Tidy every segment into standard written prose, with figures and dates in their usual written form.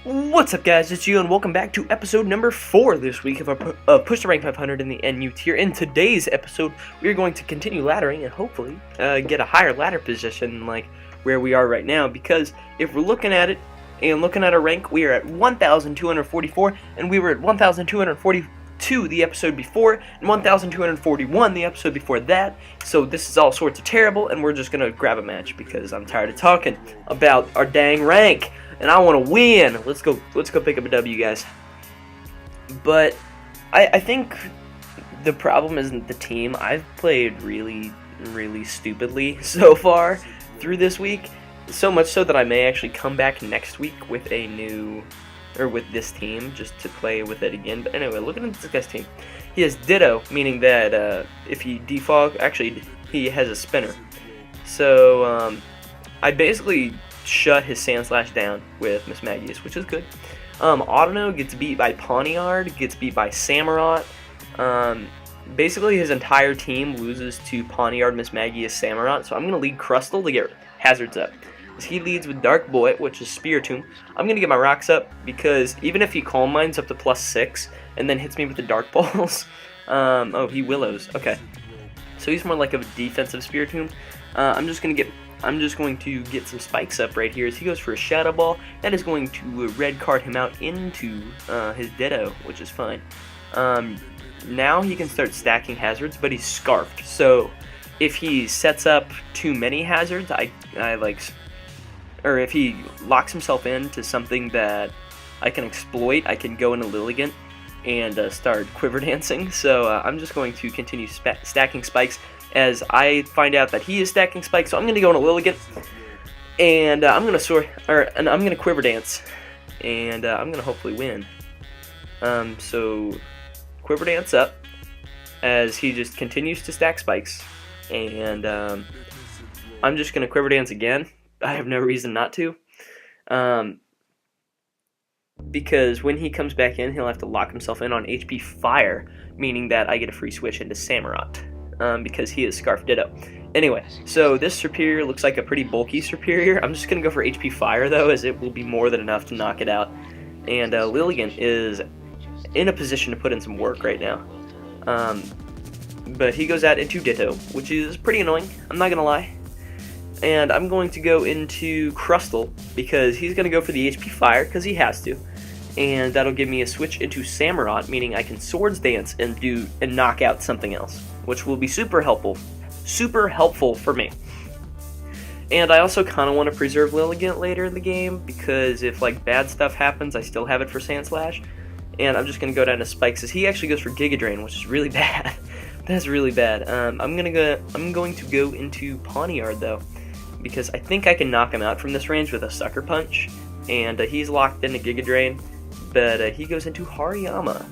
What's up, guys? It's you, and welcome back to episode number 4 this week of our Push to Rank 500 in the NU tier. In today's episode, we are going to continue laddering and hopefully get a higher ladder position like where we are right now, because if we're looking at it and looking at our rank, we are at 1,244, and we were at 1,242 the episode before, and 1,241 the episode before that. So this is all sorts of terrible, and we're just going to grab a match because I'm tired of talking about our dang rank. And I want to win. Let's go pick up a W, guys. But I think the problem isn't the team. I've played really stupidly so far through this week. So much so that I may actually come back next week with with this team just to play with it again. But anyway, looking at this guy's team. He has Ditto, meaning that if he defog, actually he has a spinner. So I basically shut his Sandslash down with Miss Magius, which is good. Altano gets beat by Pawniard, gets beat by Samurott. Basically his entire team loses to Pawniard, Miss Magius, Samurott, so I'm going to lead Crustle to get hazards up. As he leads with Dark Boy, which is Spiritomb, I'm going to get my rocks up, because even if he Calm Minds up to +6 and then hits me with the Dark Balls, oh, he Willows, okay. So he's more like a defensive Spiritomb. I'm just going to get some spikes up right here as he goes for a Shadow Ball. That is going to red card him out into his Ditto, which is fine. Now he can start stacking hazards, but he's scarfed. So if he sets up too many hazards, or if he locks himself into something that I can exploit, I can go into Lilligant and start quiver dancing. So I'm just going to continue stacking spikes as I find out that he is stacking spikes. So I'm going to go into Lilligant, and I'm going to quiver dance, and I'm going to hopefully win. So quiver dance up as he just continues to stack spikes, and I'm just going to quiver dance again. I have no reason not to, because when he comes back in, he'll have to lock himself in on HP Fire, meaning that I get a free switch into Samurott. Because he is Scarf Ditto. Anyway, so this Superior looks like a pretty bulky Superior. I'm just going to go for HP Fire, though, as it will be more than enough to knock it out. And Lilligant is in a position to put in some work right now. But he goes out into Ditto, which is pretty annoying, I'm not going to lie. And I'm going to go into Crustle, because he's going to go for the HP Fire, because he has to. And that'll give me a switch into Samurott, meaning I can Swords Dance and knock out something else, which will be super helpful for me. And I also kind of want to preserve Lilligant later in the game, because if like bad stuff happens, I still have it for Sandslash. And I'm just going to go down to Spikes, as he actually goes for Giga Drain, which is really bad. That's really bad. I'm going to go into Pawniard, though, because I think I can knock him out from this range with a Sucker Punch. And he's locked into Giga Drain, but he goes into Hariyama.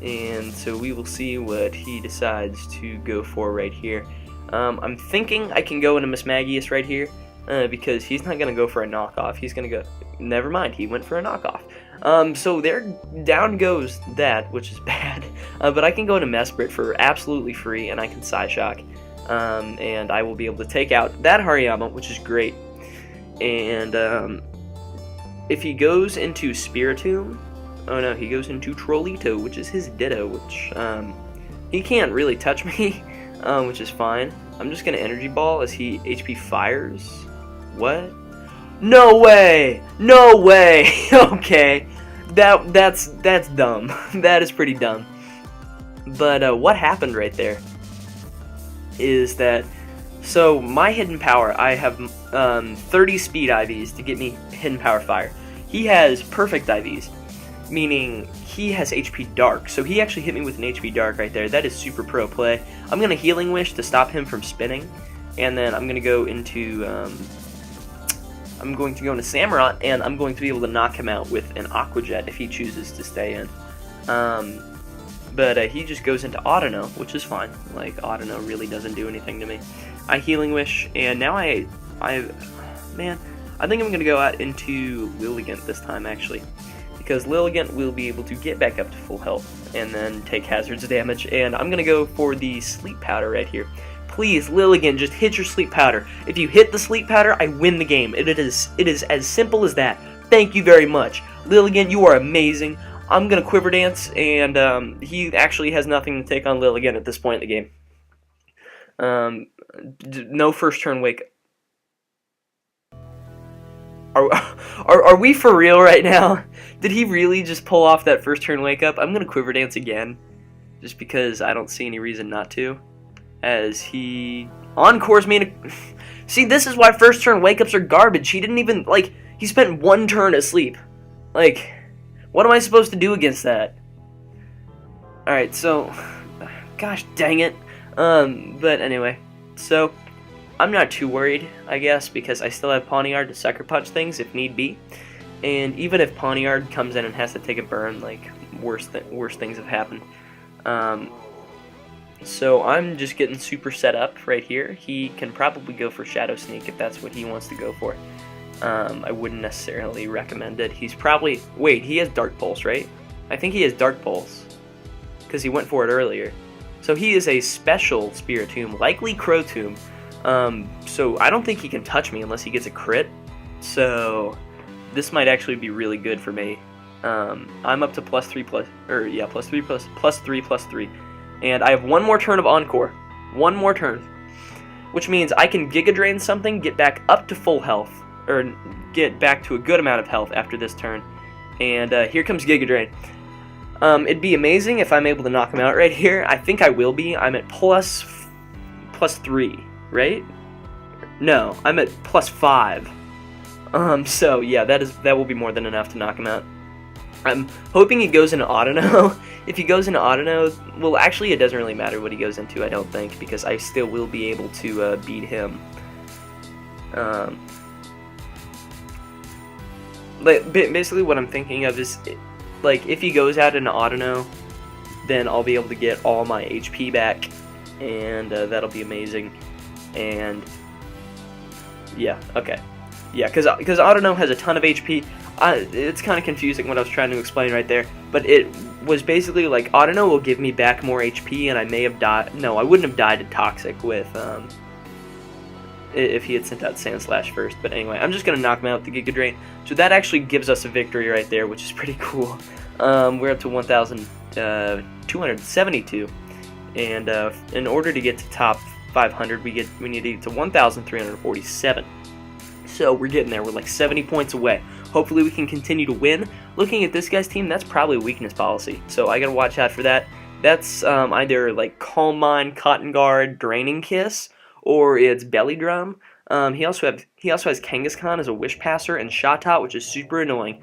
And so we will see what he decides to go for right here. I'm thinking I can go into Miss Magius right here, because he's not going to go for a knockoff. He's going to go... Never mind, he went for a knockoff. So there, down goes that, which is bad. But I can go into Mesprit for absolutely free, and I can Psyshock. And I will be able to take out that Hariyama, which is great. And if he goes into Spiritomb... Oh no, he goes into Trollito, which is his Ditto, which, he can't really touch me, which is fine. I'm just gonna Energy Ball as he HP Fires. What? No way! No way! Okay. That's dumb. That is pretty dumb. But, what happened right there is that, so my Hidden Power, I have, 30 Speed IVs to get me Hidden Power Fire. He has Perfect IVs, meaning he has HP Dark, so he actually hit me with an HP Dark right there. That is super pro play. I'm going to Healing Wish to stop him from spinning, and then I'm going to go into Samurott, and I'm going to be able to knock him out with an Aqua Jet if he chooses to stay in. But he just goes into Altano, which is fine. Like, Altano really doesn't do anything to me. I Healing Wish, and now man, I think I'm going to go out into Lilligant this time, actually, because Lilligant will be able to get back up to full health and then take hazards damage, and I'm going to go for the Sleep Powder right here. Please, Lilligant, just hit your Sleep Powder. If you hit the Sleep Powder, I win the game. It is as simple as that. Thank you very much. Lilligant, you are amazing. I'm going to Quiver Dance, and he actually has nothing to take on Lilligant at this point in the game. No first turn wake. Are we for real right now? Did he really just pull off that first turn wake up? I'm going to Quiver Dance again, just because I don't see any reason not to. As he encores me. See, this is why first turn wake ups are garbage. He didn't even, like, he spent one turn asleep. Like, what am I supposed to do against that? Alright, so, gosh dang it. But anyway, so, I'm not too worried, I guess, because I still have Pawniard to sucker punch things if need be. And even if Pawniard comes in and has to take a burn, like, worse things have happened. So I'm just getting super set up right here. He can probably go for Shadow Sneak if that's what he wants to go for. I wouldn't necessarily recommend it. He's probably... Wait, he has Dark Pulse, right? I think he has Dark Pulse, because he went for it earlier. So he is a special Spirit Tomb, likely Crow Tomb. So I don't think he can touch me unless he gets a crit. So this might actually be really good for me. I'm up to +3+3. And I have one more turn of Encore. One more turn. Which means I can Giga Drain something, get back up to full health. Or get back to a good amount of health after this turn. And here comes Giga Drain. It'd be amazing if I'm able to knock him out right here. I think I will be. I'm at +3, right? No, I'm at +5. So yeah, that will be more than enough to knock him out. I'm hoping he goes into Altano. If he goes into Altano, well, actually, it doesn't really matter what he goes into, I don't think, because I still will be able to beat him. But basically, what I'm thinking of is, like, if he goes out into Altano, then I'll be able to get all my HP back, and that'll be amazing. And yeah, okay, yeah, because Altano has a ton of HP. It's kind of confusing what I was trying to explain right there, but it was basically like Altano will give me back more HP, and I may have died. No, I wouldn't have died to Toxic with if he had sent out Sandslash first. But anyway, I'm just gonna knock him out with the Giga Drain. So that actually gives us a victory right there, which is pretty cool. We're up to 1,272, and in order to get to top 500, we need to get to 1,347. So we're getting there. We're like 70 points away. Hopefully we can continue to win. Looking at this guy's team, that's probably a weakness policy. So I gotta watch out for that. That's either like Calm Mind, Cotton Guard, Draining Kiss, or it's Belly Drum. He also has Kangaskhan as a Wish Passer and Shatot, which is super annoying.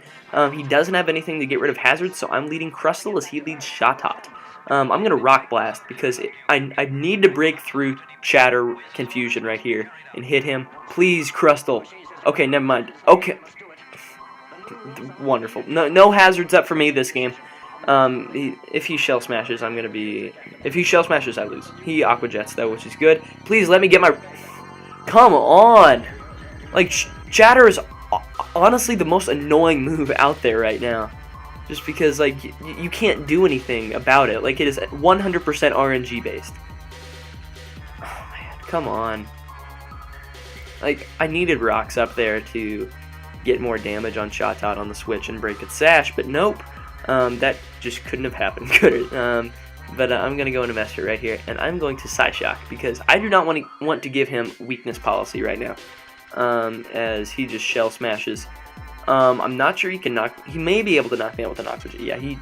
He doesn't have anything to get rid of hazards, so I'm leading Crustle as he leads Shatot. I'm going to Rock Blast because I need to break through Chatter Confusion right here and hit him. Please, Crustle. Okay, never mind. Okay. Wonderful. No hazards up for me this game. If he Shell Smashes, I'm going to be... If he Shell Smashes, I lose. He Aqua Jets, though, which is good. Please let me get my... Come on! Like, Chatter is honestly the most annoying move out there right now. Just because, like, you can't do anything about it. Like, it is 100% RNG based. Oh, man. Come on. Like, I needed rocks up there to get more damage on Shatot on the switch and break its sash, but nope. That just couldn't have happened, could it? But I'm going to go into Master right here, and I'm going to Psyshock, because I do not want to give him weakness policy right now, as he just Shell Smashes. I'm not sure he can knock... He may be able to knock me out with an Aqua Jet. Yeah, he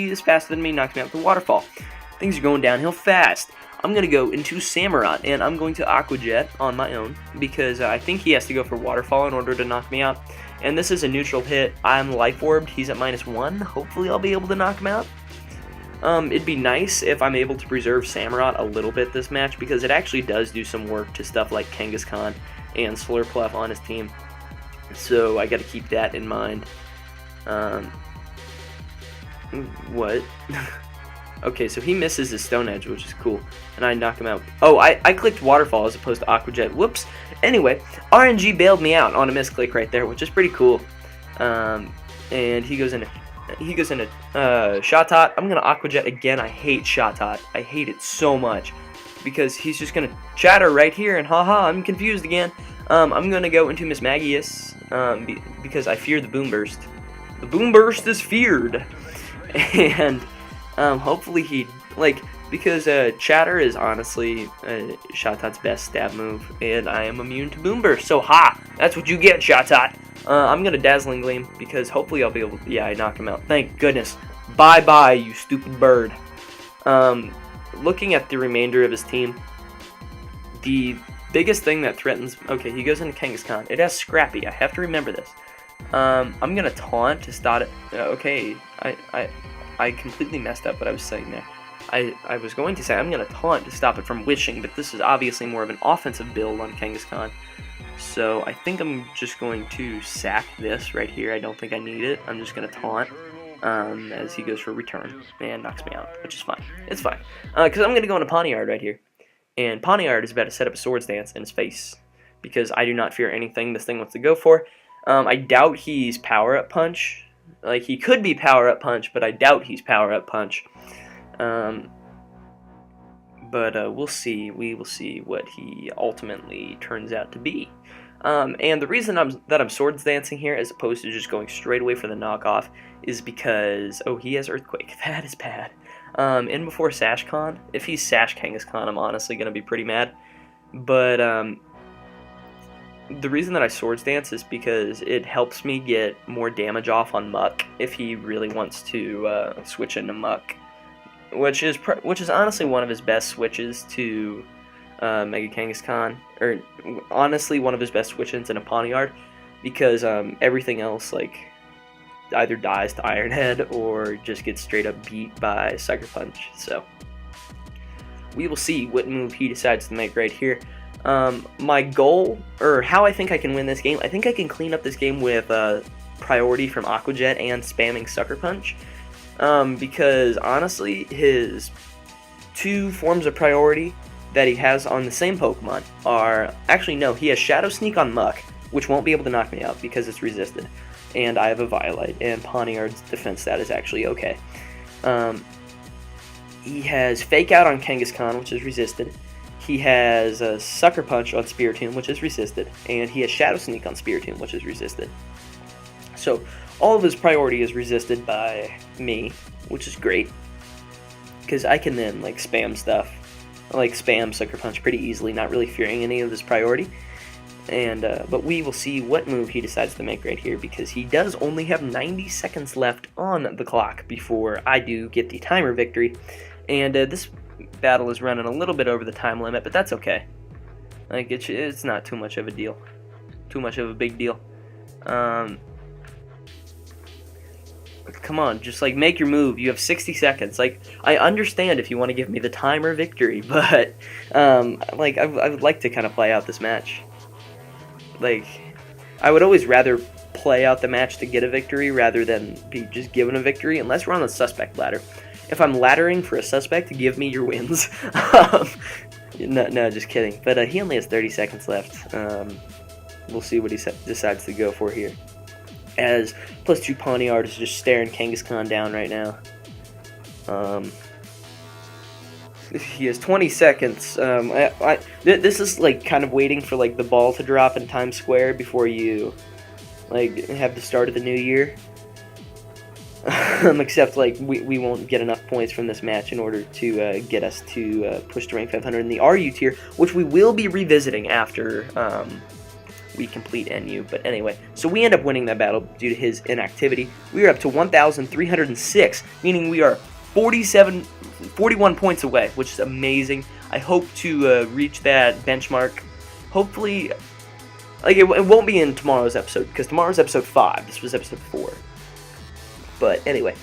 is faster than me, knocks me out with the Waterfall. Things are going downhill fast. I'm going to go into Samurott, and I'm going to Aqua Jet on my own, because I think he has to go for Waterfall in order to knock me out. And this is a neutral hit. I'm Life Orbed. He's at -1. Hopefully I'll be able to knock him out. It'd be nice if I'm able to preserve Samurott a little bit this match, because it actually does do some work to stuff like Kangaskhan and Slurpluff on his team. So I got to keep that in mind. What? Okay, so he misses his Stone Edge, which is cool, and I knock him out. Oh, I clicked Waterfall as opposed to Aqua Jet. Whoops. Anyway, RNG bailed me out on a misclick right there, which is pretty cool. And he goes into Shatot. I'm gonna Aqua Jet again. I hate Shatot. I hate it so much because he's just gonna Chatter right here, and haha, I'm confused again. I'm going to go into Miss Magius because I fear the Boom Burst. The Boom Burst is feared. And hopefully he, like, because Chatter is honestly Shatat's best stab move, and I am immune to Boom Burst. So, ha! That's what you get, Shatat. I'm going to Dazzling Gleam because hopefully I'll be able to, yeah, I knock him out. Thank goodness. Bye-bye, you stupid bird. Looking at the remainder of his team, the biggest thing that threatens... Okay, he goes into Kangaskhan. It has Scrappy. I have to remember this. I'm going to Taunt to start it. Okay, I completely messed up what I was saying there. I was going to say I'm going to Taunt to stop it from wishing, but this is obviously more of an offensive build on Kangaskhan. So I think I'm just going to sack this right here. I don't think I need it. I'm just going to Taunt as he goes for return and knocks me out, which is fine. It's fine. Because I'm going to go into Pawniard right here. And Pawniard is about to set up a Swords Dance in his face because I do not fear anything this thing wants to go for. I doubt he's Power-Up Punch. Like, he could be Power-Up Punch, but I doubt he's Power-Up Punch. But we'll see. We will see what he ultimately turns out to be. And the reason that I'm Swords Dancing here as opposed to just going straight away for the knockoff is because, oh, he has Earthquake. That is bad. In before SashCon, if he's Sash Kangaskhan, I'm honestly going to be pretty mad. But the reason that I Swords Dance is because it helps me get more damage off on Muck if he really wants to switch into Muck, which is honestly one of his best switches to Mega Kangaskhan, or honestly one of his best switch-ins in a Pawniard, because everything else like either dies to Iron Head or just gets straight up beat by Sucker Punch. So we will see what move he decides to make right here. My goal, or how I think I can win this game, I think I can clean up this game with priority from Aqua Jet and spamming Sucker Punch, because honestly his two forms of priority that he has on the same Pokemon are, actually no, he has Shadow Sneak on Muck, which won't be able to knock me out because it's resisted, and I have a Violite, and Pawniard's defense stat is actually okay. He has Fake Out on Kangaskhan, which is resisted. He has a Sucker Punch on Spiritomb, which is resisted, and he has Shadow Sneak on Spiritomb, which is resisted. So all of his priority is resisted by me, which is great, because I can then like spam stuff, like spam Sucker Punch pretty easily, not really fearing any of his priority. And but we will see what move he decides to make right here, because he does only have 90 seconds left on the clock before I do get the timer victory. And this battle is running a little bit over the time limit, but that's okay. Like, it's not too much of a deal. Too much of a big deal. Come on, just like make your move. You have 60 seconds. Like, I understand if you want to give me the timer victory, but like I would like to kind of play out this match. Like, I would always rather play out the match to get a victory rather than be just given a victory, unless we're on the suspect ladder. If I'm laddering for a suspect, give me your wins. No, just kidding. But he only has 30 seconds left. We'll see what he decides to go for here. As +2 Pawniard is just staring Kangaskhan down right now. He has 20 seconds. This is like kind of waiting for like the ball to drop in Times Square before you like have the start of the new year. Except like we won't get enough points from this match in order to get us to push to rank 500 in the RU tier, which we will be revisiting after we complete NU. But anyway, so we end up winning that battle due to his inactivity. We are up to 1,306, meaning we are 41 points away, which is amazing. I hope to reach that benchmark. Hopefully, like it won't be in tomorrow's episode, because tomorrow's episode 5. This was episode 4. But anyway,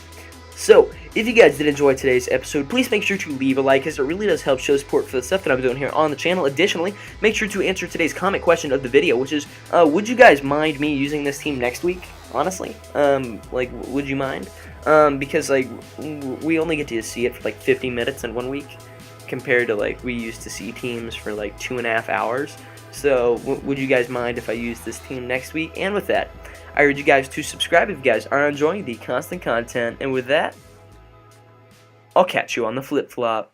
so if you guys did enjoy today's episode, please make sure to leave a like, as it really does help show support for the stuff that I'm doing here on the channel. Additionally, make sure to answer today's comment question of the video, which is, would you guys mind me using this team next week? Honestly, like, would you mind? Because like we only get to see it for like 50 minutes in 1 week, compared to like we used to see teams for like 2.5 hours. So would you guys mind if I use this team next week? And with that, I urge you guys to subscribe if you guys are enjoying the constant content. And with that, I'll catch you on the flip-flop.